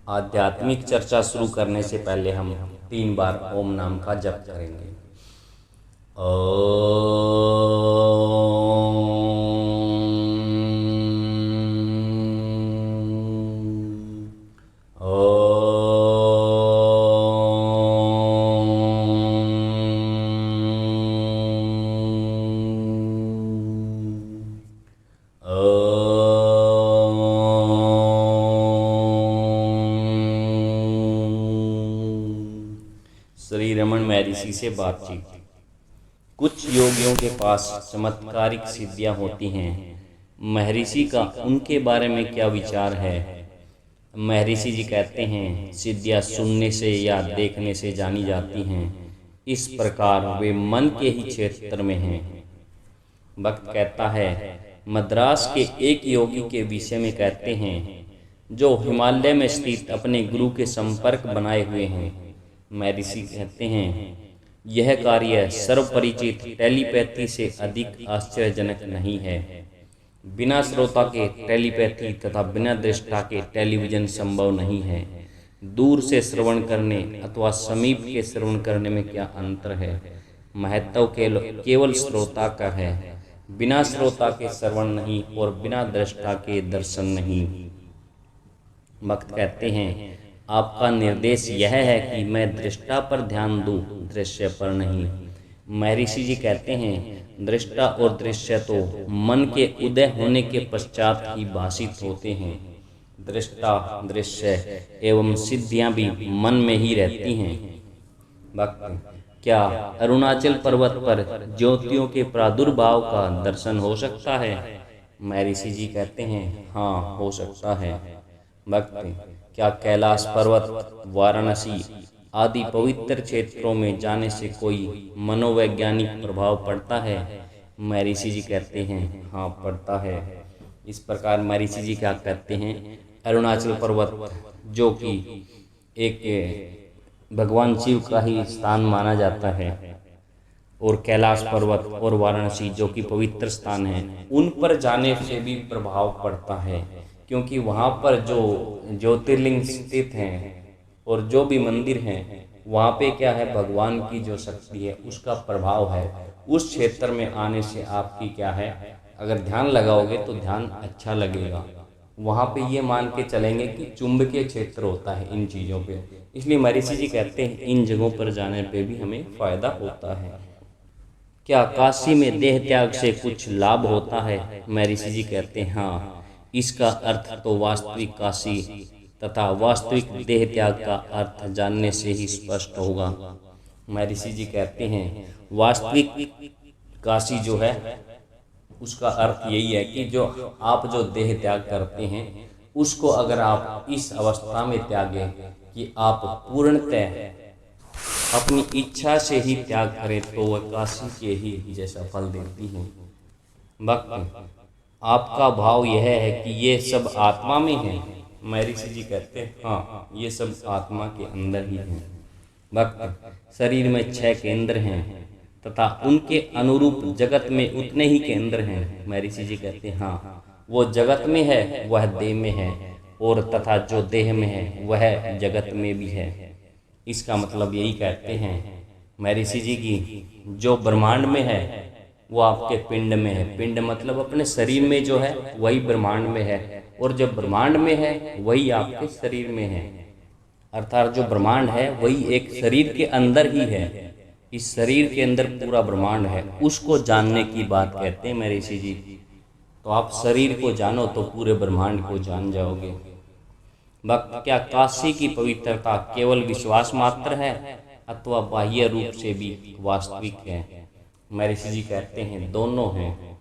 आध्यात्मिक चर्चा शुरू करने से पहले हम 3 बार ओम नाम का जप करेंगे। श्री रमन महर्षि से बातचीत। कुछ योगियों के पास चमत्कारिक सिद्धियां होती हैं। महर्षि का उनके बारे में क्या विचार है? महर्षि जी कहते हैं, सिद्धियां सुनने से या देखने से जानी जाती हैं। इस प्रकार वे मन के ही क्षेत्र में हैं। भक्त कहता है, मद्रास के एक योगी के विषय में कहते हैं, जो हिमालय में स्थित अपने गुरु के संपर्क बनाए हुए हैं। महर्षि कहते हैं, यह कार्य सर्वपरिचित टेलीपैथी से अधिक आश्चर्यजनक नहीं है। बिना श्रोता के टेलीपैथी तथा बिना दृष्टा के टेलीविजन संभव नहीं है। दूर से श्रवण करने अथवा समीप के श्रवण करने में क्या अंतर है? महत्व केवल श्रोता का है। बिना श्रोता के श्रवण नहीं और बिना दृष्टा के दर्शन नहीं। भक्त कहते हैं, आपका निर्देश यह है कि मैं दृष्टा पर ध्यान दूं, दृश्य पर नहीं। महर्षि जी कहते हैं, दृष्टा और दृश्य तो मन के उदय होने के पश्चात ही भाषित होते हैं। दृष्टा, दृश्य एवं सिद्धियां भी मन में ही रहती हैं। भक्त, क्या अरुणाचल पर्वत पर ज्योतियों के प्रादुर्भाव का दर्शन हो सकता है? महर्षि जी कहते हैं, हाँ, हो सकता है। भक्त, क्या कैलाश पर्वत, वाराणसी आदि पवित्र क्षेत्रों में जाने से कोई मनोवैज्ञानिक प्रभाव पड़ता है? महर्षि जी कहते हैं, हाँ, पड़ता है। इस प्रकार महर्षि जी क्या कहते हैं, अरुणाचल पर्वत जो कि एक भगवान शिव का ही स्थान माना जाता है, और कैलाश पर्वत और वाराणसी जो कि पवित्र स्थान है, उन पर जाने से भी प्रभाव पड़ता है। क्योंकि वहाँ पर जो ज्योतिर्लिंग स्थित हैं और जो भी मंदिर हैं, वहाँ पे क्या है, भगवान की जो शक्ति है उसका प्रभाव है। उस क्षेत्र में आने से आपकी क्या है, अगर ध्यान लगाओगे तो ध्यान अच्छा लगेगा। वहाँ पे ये मान के चलेंगे कि चुंबकीय क्षेत्र होता है इन चीज़ों पे। इसलिए महर्षि जी कहते हैं, इन जगहों पर जाने पे भी हमें फ़ायदा होता है। क्या काशी में देह त्याग से कुछ लाभ होता है? महर्षि जी कहते हैं, हाँ, इसका अर्थ तो वास्तविक काशी तथा वास्तविक देह त्याग का अर्थ जानने से ही स्पष्ट होगा। महर्षि जी कहते हैं, वास्तविक काशी जो है उसका अर्थ यही है कि जो आप जो देह त्याग करते हैं उसको अगर आप इस अवस्था में त्यागें कि आप पूर्णतः अपनी इच्छा से ही त्याग करें, तो वह काशी के ही जैसा फल देती है। भक्त, आपका भाव यह है कि ये सब आत्मा में है? महर्षि जी कहते हैं, हाँ, ये सब आत्मा के अंदर ही है। भक्त, शरीर में 6 केंद्र हैं तथा उनके अनुरूप जगत में उतने ही केंद्र हैं। महर्षि जी कहते हैं, हाँ, वो जगत में है, वह देह में है, और तथा जो देह में है वह जगत में भी है। इसका मतलब यही कहते हैं महर्षि जी की, जो ब्रह्मांड में है वो आपके पिंड में है। पिंड मतलब अपने शरीर में जो है वही ब्रह्मांड में है, और जो ब्रह्मांड में है वही आपके शरीर में है। अर्थात जो ब्रह्मांड है वही एक शरीर के अंदर ही है। इस शरीर के अंदर पूरा ब्रह्मांड है, उसको जानने की बात कहते हैं महर्षि जी। तो आप शरीर को जानो तो पूरे ब्रह्मांड को जान जाओगे। भक्त, क्या काशी की पवित्रता केवल विश्वास मात्र है अथवा बाह्य रूप से भी वास्तविक है? महर्षि जी कहते हैं, दोनों हैं।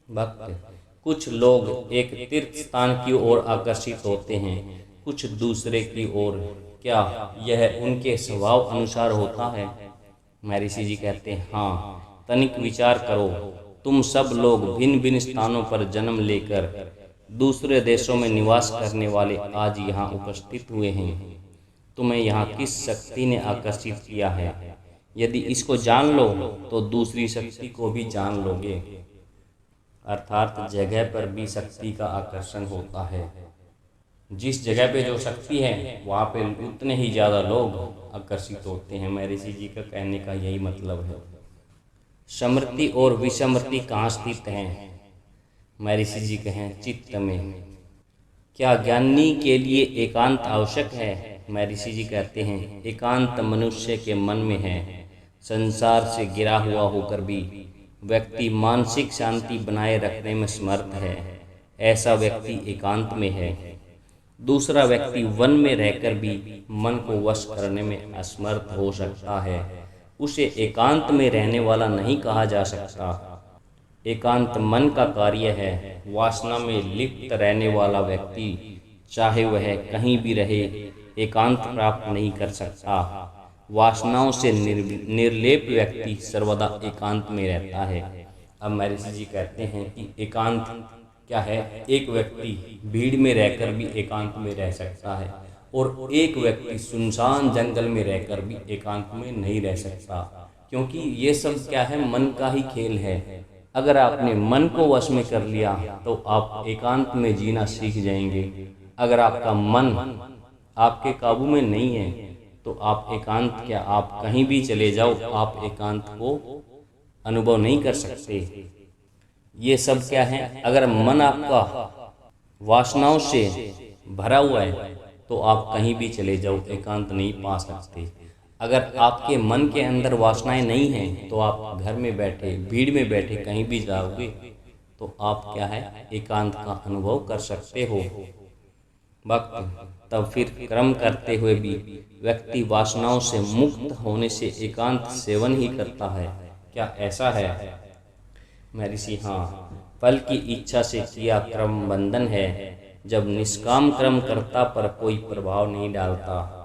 भक्त, कुछ लोग एक तीर्थ स्थान की ओर आकर्षित होते हैं, कुछ दूसरे की ओर। क्या यह उनके स्वभाव अनुसार होता है? महर्षि जी कहते हैं, हाँ, तनिक विचार करो। तुम सब लोग भिन्न भिन्न स्थानों पर जन्म लेकर दूसरे देशों में निवास करने वाले आज यहाँ उपस्थित हुए हैं। तुम्हें यहाँ किस शक्ति ने आकर्षित किया है? यदि इसको जान लो तो दूसरी शक्ति को भी जान लोगे। अर्थात जगह पर भी शक्ति का आकर्षण होता है। जिस जगह पे जो शक्ति है वहाँ पे उतने ही ज़्यादा लोग आकर्षित होते हैं। महर्षि जी का कहने का यही मतलब है। समृद्धि और विसमृद्धि कहाँ स्थित है? महर्षि जी कहें चित्त में। क्या ज्ञानी के लिए एकांत आवश्यक है? महर्षि जी कहते हैं एकांत मनुष्य के मन में है। संसार से घिरा हुआ होकर भी व्यक्ति मानसिक शांति बनाए रखने में समर्थ है, ऐसा व्यक्ति एकांत में है। दूसरा व्यक्ति वन में रहकर भी मन को वश करने में असमर्थ हो सकता है, उसे एकांत में रहने वाला नहीं कहा जा सकता। एकांत मन का कार्य है। वासना में लिप्त रहने वाला व्यक्ति चाहे वह कहीं भी रहे एकांत प्राप्त नहीं कर सकता। वासनाओं से निर्लेप व्यक्ति सर्वदा एकांत में रहता है। अब महर्षि जी कहते हैं कि एकांत क्या है? एक व्यक्ति भीड़ में रहकर भी एकांत में रह सकता है और एक व्यक्ति सुनसान जंगल में रहकर भी एकांत में नहीं रह सकता, क्योंकि ये सब क्या है? मन का ही खेल है। अगर आपने मन को वश में कर लिया तो आप एकांत में जीना सीख जाएंगे। अगर आपका मन आपके काबू में नहीं है तो आप एकांत क्या, आप कहीं भी चले जाओ, आप एकांत को अनुभव नहीं कर सकते। ये सब क्या है? अगर मन आपका वासनाओं से भरा हुआ है तो आप कहीं भी चले जाओ एकांत नहीं पा सकते। अगर आपके मन के अंदर वासनाएं नहीं हैं तो आप घर में बैठे भीड़ में बैठे कहीं भी जाओगे तो आप क्या है? एकांत का अनुभव कर सकते हो। भक्त तब फिर कर्म करते हुए भी व्यक्ति वासनाओं से मुक्त होने से एकांत सेवन ही करता है। क्या ऐसा है? महर्षि हाँ, फल की इच्छा से किया कर्म बंधन है। जब निष्काम कर्म करता पर कोई प्रभाव नहीं डालता,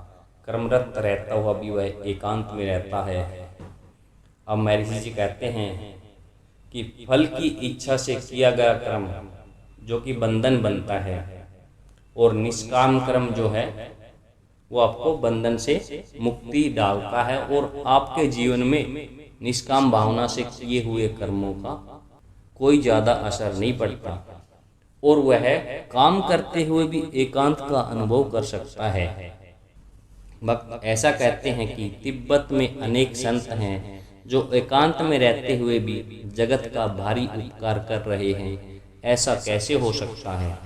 कर्मरत रहता हुआ भी वह एकांत में रहता है। अब महर्षि जी कहते हैं कि फल की इच्छा से किया गया कर्म जो कि बंधन बनता है और निष्काम कर्म जो है वो आपको बंधन से मुक्ति डालता है और आपके जीवन में निष्काम भावना से किए हुए कर्मों का कोई ज़्यादा असर नहीं पड़ता और वह काम करते हुए भी एकांत का अनुभव कर सकता है। भक्त ऐसा कहते हैं कि तिब्बत में अनेक संत हैं जो एकांत में रहते हुए भी जगत का भारी उपकार कर रहे हैं। ऐसा कैसे हो सकता है?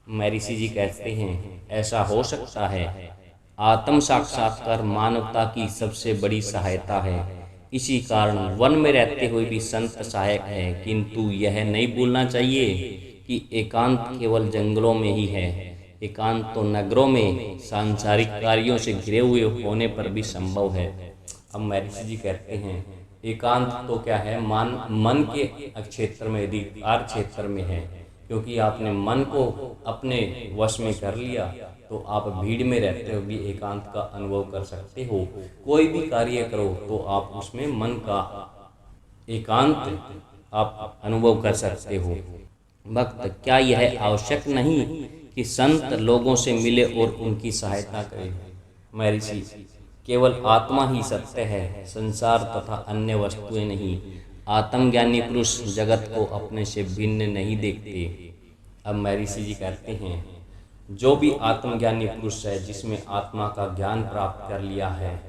महर्षि जी कहते हैं ऐसा हो सकता है। आत्म साक्षात्कार मानवता की सबसे बड़ी सहायता है। इसी कारण वन में रहते हुए भी संत सहायक है, किंतु यह नहीं भूलना चाहिए कि एकांत केवल जंगलों में ही है। एकांत तो नगरों में सांसारिक कार्यों से घिरे हुए होने पर भी संभव है। अब महर्षि जी कहते हैं एकांत तो क्या है? मन के क्षेत्र में, अधिकार क्षेत्र में है, क्योंकि आपने मन को अपने वश में कर लिया तो आप भीड़ में रहते हुए भी एकांत का अनुभव कर सकते हो। कोई भी कार्य करो तो आप उसमें मन का एकांत आप अनुभव कर सकते हो। भक्त क्या यह आवश्यक नहीं कि संत लोगों से मिले और उनकी सहायता करें? महर्षि केवल आत्मा ही सत्य है, संसार तथा अन्य वस्तुएं नहीं। आत्मज्ञानी पुरुष जगत को अपने से भिन्न नहीं देखते। अब महर्षि जी कहते हैं जो भी आत्मज्ञानी पुरुष है, जिसमें आत्मा का ज्ञान प्राप्त कर लिया है,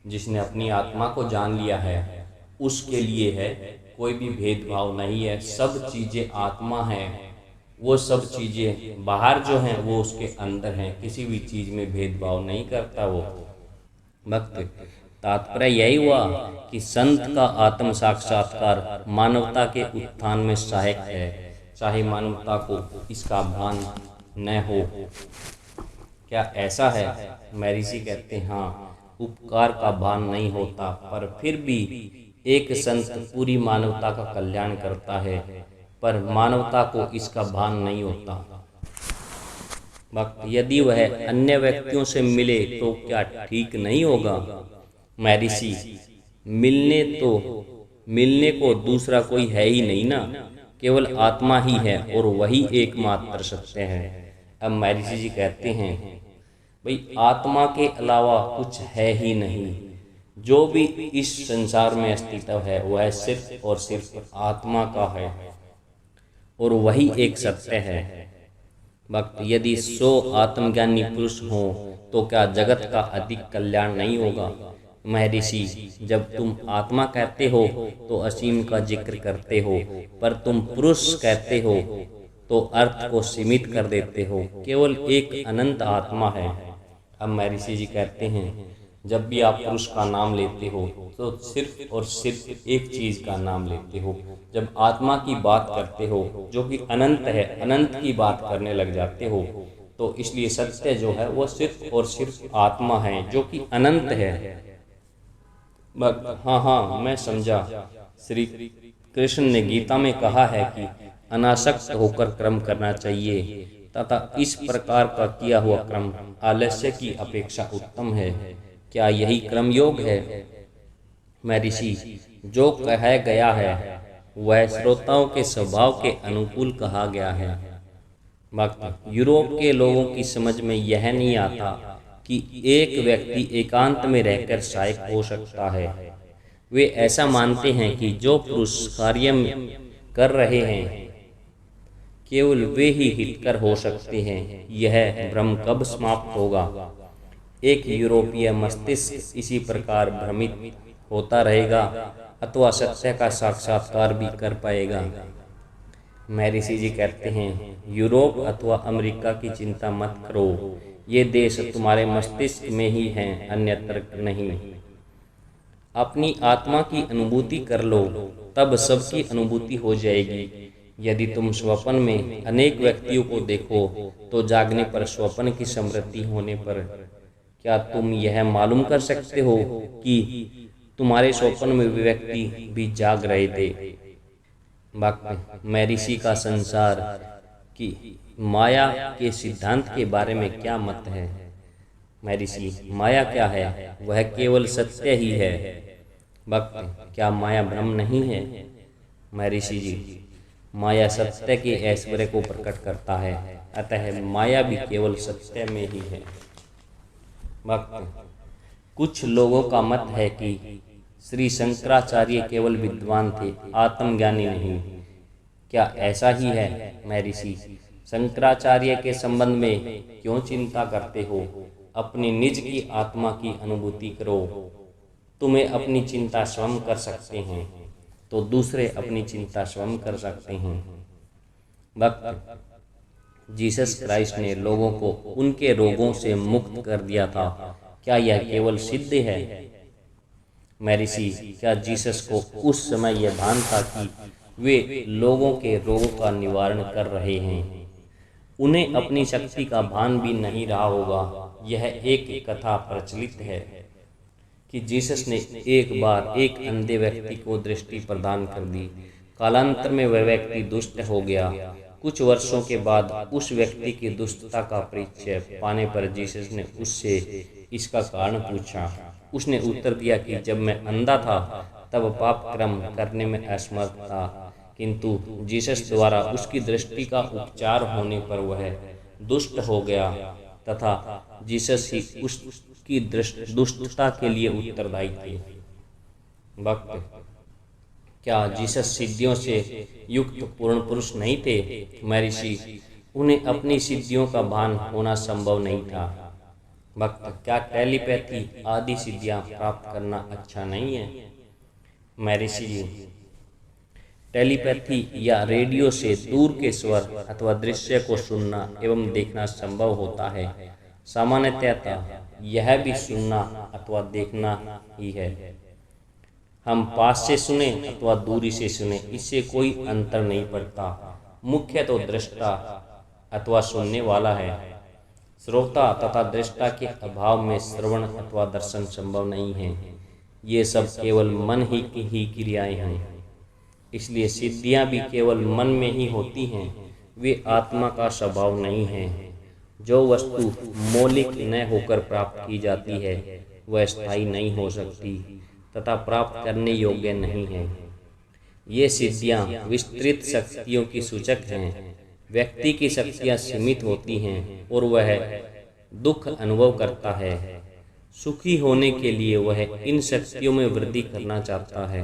जिसने अपनी आत्मा को जान लिया है, उसके लिए है कोई भी भेदभाव नहीं है। सब चीज़ें आत्मा है, वो सब चीज़ें बाहर जो हैं वो उसके अंदर हैं। किसी भी चीज़ में भेदभाव नहीं करता वो। भक्त तात्पर्य यही हुआ कि संत का आत्म साक्षात्कार मानवता के उत्थान में सहायक है, चाहे मानवता को इसका भान न हो। क्या ऐसा है? महर्षि कहते हैं हाँ, उपकार का भान नहीं होता पर फिर भी एक संत पूरी मानवता का कल्याण करता है, पर मानवता को इसका भान नहीं होता। भक्त यदि वह अन्य व्यक्तियों से मिले तो क्या ठीक नहीं होगा? महर्षि मिलने को दूसरा कोई है ही नहीं ना, केवल आत्मा ही है और वही एकमात्र सत्य है। अब महर्षि जी कहते हैं भाई आत्मा के अलावा कुछ है ही नहीं। जो भी इस संसार में अस्तित्व है वह सिर्फ और सिर्फ आत्मा का है और वही एक सत्य है। भक्त, यदि 100 आत्मज्ञानी पुरुष हों तो क्या जगत का अधिक कल्याण नहीं होगा? महर्षि, जब तुम आत्मा कहते हो तो असीम का जिक्र करते हो, पर तुम पुरुष कहते हो तो अर्थ को सीमित कर देते हो। केवल एक अनंत आत्मा है। अब महर्षि जी कहते हैं, जब भी आप पुरुष का नाम लेते हो तो सिर्फ और सिर्फ एक चीज का नाम लेते हो। जब आत्मा की बात करते हो जो कि अनंत है, अनंत की बात करने लग जाते हो। तो इसलिए सत्य जो है वो सिर्फ और सिर्फ आत्मा है जो कि अनंत है। हाँ हाँ, मैं समझा। श्री कृष्ण ने गीता में कहा है कि अनासक्त होकर कर्म करना चाहिए तथा इस प्रकार का किया हुआ कर्म आलस्य की अपेक्षा उत्तम है। क्या यही कर्म योग है? महर्षि, जो कहा गया है वह श्रोताओं के स्वभाव के अनुकूल कहा गया है। भक्त, यूरोप के लोगों की समझ में यह नहीं आता कि एक व्यक्ति एकांत में रहकर सहायक हो सकता है। वे ऐसा मानते हैं कि जो पुरुष कार्य कर रहे हैं केवल वे ही हितकर हो सकते हैं। यह भ्रम कब समाप्त होगा? एक यूरोपीय मस्तिष्क इसी प्रकार भ्रमित होता रहेगा अथवा सत्य का साक्षात्कार भी कर पाएगा? महर्षि जी कहते हैं, यूरोप अथवा अमेरिका की चिंता मत करो, ये देश तुम्हारे मस्तिष्क में ही हैं, अन्यत्र नहीं। अपनी आत्मा की अनुभूति कर लो, तब सबकी अनुभूति हो जाएगी। यदि तुम स्वप्न में अनेक व्यक्तियों को देखो तो जागने पर स्वप्न की स्मृति होने पर क्या तुम यह मालूम कर सकते हो कि तुम्हारे स्वप्न में वे व्यक्ति भी जाग रहे थे? भक्त, महर्षि का संसार की माया के सिद्धांत के बारे में क्या मत है? महर्षि, माया क्या है? वह केवल सत्य ही है। भक्त, क्या माया भ्रम नहीं है? महर्षि जी, माया सत्य के ऐश्वर्य को प्रकट करता है, अतः माया भी केवल सत्य में ही है। भक्त, कुछ लोगों का मत है कि श्री शंकराचार्य केवल विद्वान थे, आत्मज्ञानी नहीं। क्या ऐसा ही है? महर्षि, शंकराचार्य के संबंध में क्यों चिंता करते हो? अपनी निज की आत्मा की अनुभूति करो। तुम्हें अपनी चिंता स्वयं कर सकते हैं तो दूसरे अपनी चिंता स्वयं कर सकते हैं। भक्त, जीसस क्राइस्ट ने लोगों को उनके रोगों से मुक्त कर दिया था, क्या यह केवल सिद्ध है? महर्षि, क्या जीसस को उस समय यह भान था कि वे लोगों के रोगों का निवारण कर रहे हैं? उन्हें अपनी शक्ति का भान भी नहीं रहा होगा। यह एक कथा प्रचलित है कि जीसस ने एक बार एक अंधे व्यक्ति को दृष्टि प्रदान कर दी। कालांतर में वह व्यक्ति दुष्ट हो गया। कुछ वर्षों के बाद उस व्यक्ति की दुष्टता का परिचय पाने पर जीसस ने उससे इसका कारण पूछा। उसने उत्तर दिया कि जब मैं अंधा था तब पाप कर्म करने में असमर्थ था, किंतु जीसस द्वारा उसकी दृष्टि का उपचार होने पर वह दुष्ट हो गया तथा जीसस ही उसकी दुष्टता के लिए उत्तरदायी थे। भक्त, क्या जीसस सिद्धियों से युक्त पूर्ण पुरुष नहीं थे? महर्षि, उन्हें अपनी सिद्धियों का भान होना संभव नहीं था। भक्त, क्या टेलीपैथी आदि सिद्धियां प्राप्त करना अच्छा नहीं है? महर्षि जी, टेलीपैथी या रेडियो से दूर के स्वर अथवा दृश्य को सुनना एवं देखना संभव होता है। सामान्यतः यह भी सुनना अथवा देखना ही है। हम पास से सुने अथवा दूरी से सुने, इससे कोई अंतर नहीं पड़ता। मुख्य तो दृष्टा अथवा सुनने वाला है। श्रोता तथा दृष्टा के अभाव में श्रवण अथवा दर्शन संभव नहीं है। ये सब केवल मन ही क्रियाएं हैं। इसलिए सिद्धियां भी केवल मन में ही होती हैं, वे आत्मा का स्वभाव नहीं है। जो वस्तु मौलिक न होकर प्राप्त की जाती है वह स्थायी नहीं हो सकती तथा प्राप्त करने योग्य नहीं है। ये सिद्धियां विस्तृत शक्तियों की सूचक हैं। व्यक्ति की शक्तियां सीमित होती हैं और वह दुख अनुभव करता है। सुखी होने के लिए वह इन शक्तियों में वृद्धि करना चाहता है,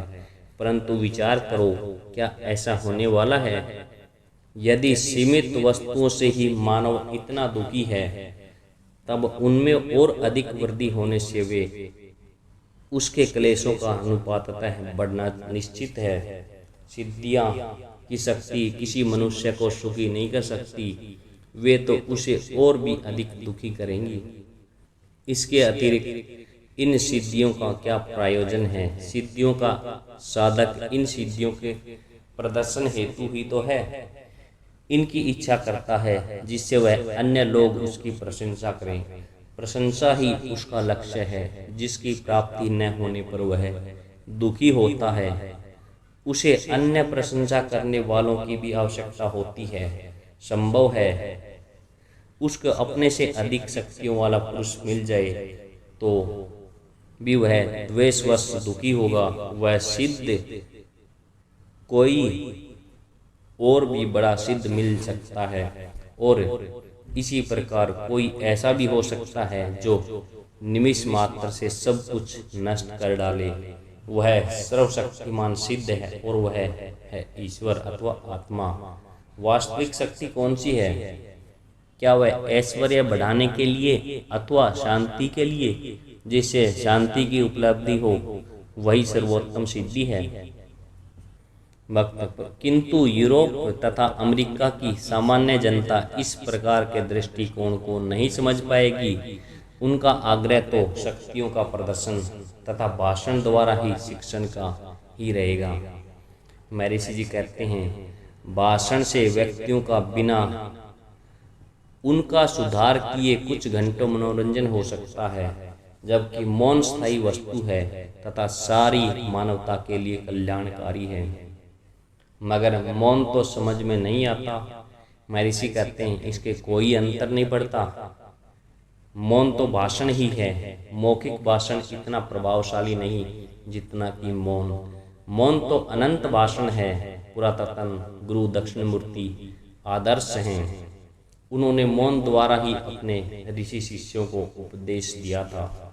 परंतु विचार करो, क्या ऐसा होने वाला है? यदि सीमित वस्तुओं से ही मानव इतना दुखी है, तब उनमें और अधिक वृद्धि होने से वे उसके क्लेशों का अनुपाततः बढ़ना निश्चित है। सिद्धियां की शक्ति किसी मनुष्य को सुखी नहीं कर सकती, वे तो उसे और भी अधिक दुखी करेंगी। इसके अतिरिक्त इन सिद्धियों का क्या प्रयोजन है? सिद्धियों का साधक इन सिद्धियों के प्रदर्शन हेतु ही तो है। इनकी इच्छा करता है जिससे वह अन्य लोग उसकी प्रशंसा करें। प्रशंसा ही उसका लक्ष्य है। जिसकी प्राप्ति न होने पर वह दुखी होता है, उसे अन्य प्रशंसा करने वालों की भी आवश्यकता होती है। संभव है उसको अपने से अधिक शक्तियों वाला पुरुष मिल जाए तो भी वह द्वेषवश दुखी होगा। वह सिद्ध कोई और भी बड़ा सिद्ध मिल सकता है, और इसी प्रकार कोई ऐसा भी हो सकता है जो निमिष मात्र से सब कुछ नष्ट कर डाले। वह सर्वशक्तिमान सिद्ध है और वह है ईश्वर अथवा आत्मा। वास्तविक शक्ति कौन सी है? क्या वह ऐश्वर्य बढ़ाने के लिए अथवा शांति के लिए? जिससे शांति की उपलब्धि हो वही सर्वोत्तम सिद्धि है। किंतु यूरोप तथा अमेरिका की सामान्य जनता इस प्रकार के दृष्टिकोण को नहीं समझ पाएगी। उनका आग्रह तो शक्तियों का प्रदर्शन तथा भाषण द्वारा ही शिक्षण का ही रहेगा। महर्षि जी कहते हैं, भाषण से व्यक्तियों का बिना उनका सुधार किए कुछ घंटों मनोरंजन हो सकता है, जबकि मौन स्थायी वस्तु है तथा सारी मानवता के लिए कल्याणकारी है। मगर मौन तो समझ में नहीं आता। महर्षि कहते हैं, इसके कोई अंतर नहीं पड़ता। मौन तो भाषण ही है। मौखिक भाषण इतना प्रभावशाली नहीं जितना कि मौन। मौन तो अनंत भाषण है। पुरातन गुरु दक्षिणमूर्ति आदर्श हैं। उन्होंने मौन द्वारा ही अपने ऋषि शिष्यों को उपदेश दिया था।